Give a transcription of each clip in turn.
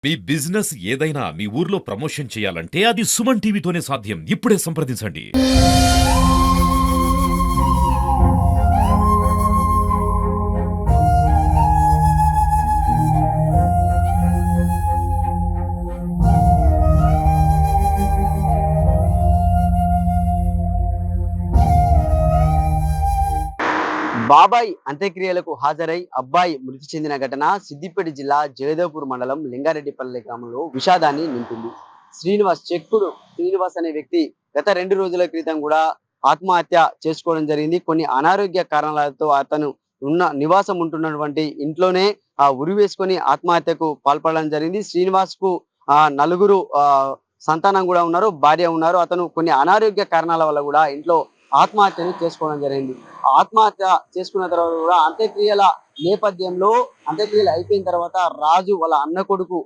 మీ business ఏదైనా మీ ఊర్లో promotion చేయాలంటే అది సుమన్ టీవీతోనే సాధ్యం. ఇప్పుడే సంప్రదించండి. బాబాయ్ అంత్యక్రియలకు హాజరై అబ్బాయి మృతి చెందిన ఘటన సిద్దిపేట జిల్లా జగదేవ్పూర్ మండలం లింగారెడ్డిపల్లి గ్రామంలో విషాదాన్ని నింపింది. శ్రీనివాస్ అనే వ్యక్తి గత 2 రోజుల క్రితం కూడా ఆత్మహత్య చేసుకోవడం జరిగింది. కొన్ని అనారోగ్య కారణాలతో అతను నివాసం ఉంటున్నటువంటి ఇంట్లోనే ఉరి వేసుకొని ఆత్మహత్యకు పాల్పడడం జరిగింది. శ్రీనివాస్ కు నలుగురు సంతానం కూడా ఉన్నారు, భార్య ఉన్నారు. అతను కొన్ని అనారోగ్య కారణాల వల్ల కూడా ఇంట్లో ఆత్మహత్యను చేసుకోవడం జరిగింది. ఆత్మహత్య చేసుకున్న తర్వాత కూడా అంత్యక్రియల నేపథ్యంలో అంత్యక్రియలు అయిపోయిన తర్వాత రాజు వాళ్ళ అన్న కొడుకు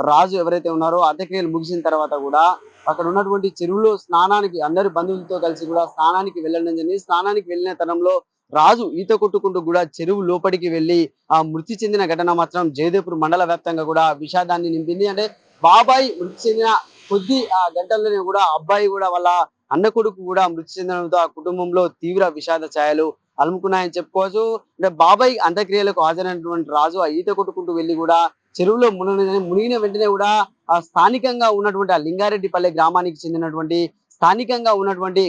రాజు ఎవరైతే ఉన్నారో అంత్యక్రియలు ముగిసిన తర్వాత కూడా అక్కడ ఉన్నటువంటి చెరువులో స్నానానికి అందరు బంధువులతో కలిసి కూడా స్నానానికి వెళ్ళడం జరిగింది. స్నానానికి వెళ్ళిన తరంలో రాజు ఈత కొట్టుకుంటూ కూడా చెరువు లోపలికి వెళ్ళి మృతి చెందిన ఘటన మాత్రం జయదేవ్పూర్ మండల వ్యాప్తంగా కూడా విషాదాన్ని నింపింది. అంటే బాబాయ్ మృతి చెందిన కొద్ది గంటల్లోనే కూడా అబ్బాయి కూడా వాళ్ళ అన్న కొడుకు కూడా మృతి చెందడంతో ఆ కుటుంబంలో తీవ్ర విషాద ఛాయలు అలుముకున్నాయని చెప్పుకోవచ్చు. అంటే బాబాయ్ అంత్యక్రియలకు హాజరైనటువంటి రాజు ఆ ఈత కొట్టుకుంటూ వెళ్ళి కూడా చెరువులో మునిగిన వెంటనే కూడా ఆ స్థానికంగా ఉన్నటువంటి ఆ లింగారెడ్డిపల్లె గ్రామానికి చెందినటువంటి స్థానికంగా ఉన్నటువంటి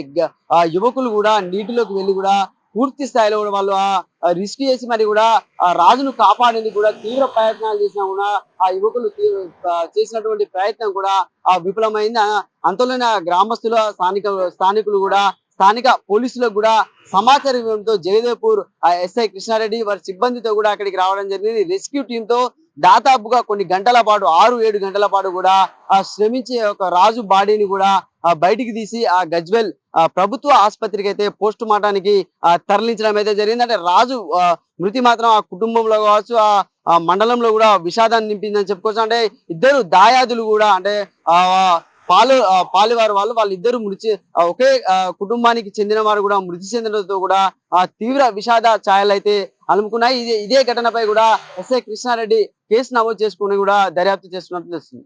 యువకులు కూడా నీటిలోకి వెళ్ళి కూడా పూర్తి స్థాయిలో కూడా వాళ్ళు రిస్క్ చేసి మరి కూడా ఆ రాజును కాపాడేందుకు కూడా తీవ్ర ప్రయత్నాలు చేసినా కూడా ఆ యువకులు చేసినటువంటి ప్రయత్నం కూడా విఫలమైంది. అంతలోనే గ్రామస్తుల స్థానికులు కూడా స్థానిక పోలీసులకు కూడా సమాచారం ఇవ్వడంతో జగదేవ్పూర్ ఎస్ఐ కృష్ణారెడ్డి వారి సిబ్బందితో కూడా అక్కడికి రావడం జరిగింది. రెస్క్యూ టీమ్ తో దాదాపుగా కొన్ని గంటల పాటు 6-7 గంటల పాటు కూడా శ్రమించి ఒక రాజు బాడీని కూడా బయటికి తీసి ఆ గజ్వెల్ ప్రభుత్వ ఆసుపత్రికి అయితే పోస్ట్ మార్టానికి తరలించడం అయితే జరిగింది. అంటే రాజు మృతి మాత్రం ఆ కుటుంబంలో కావచ్చు ఆ మండలంలో కూడా విషాదాన్ని నింపిందని చెప్పుకోవచ్చు. అంటే ఇద్దరు దాయాదులు కూడా అంటే పాలివారు వాళ్ళిద్దరు ఒకే కుటుంబానికి చెందిన వారు కూడా మృతి చెందడంతో కూడా తీవ్ర విషాద ఛాయలు అయితే అలుముకున్నాయి. ఇదే ఘటనపై కూడా ఎస్ఐ కృష్ణారెడ్డి కేసు నమోదు చేసుకుని కూడా దర్యాప్తు చేస్తున్నట్టు తెలుస్తుంది.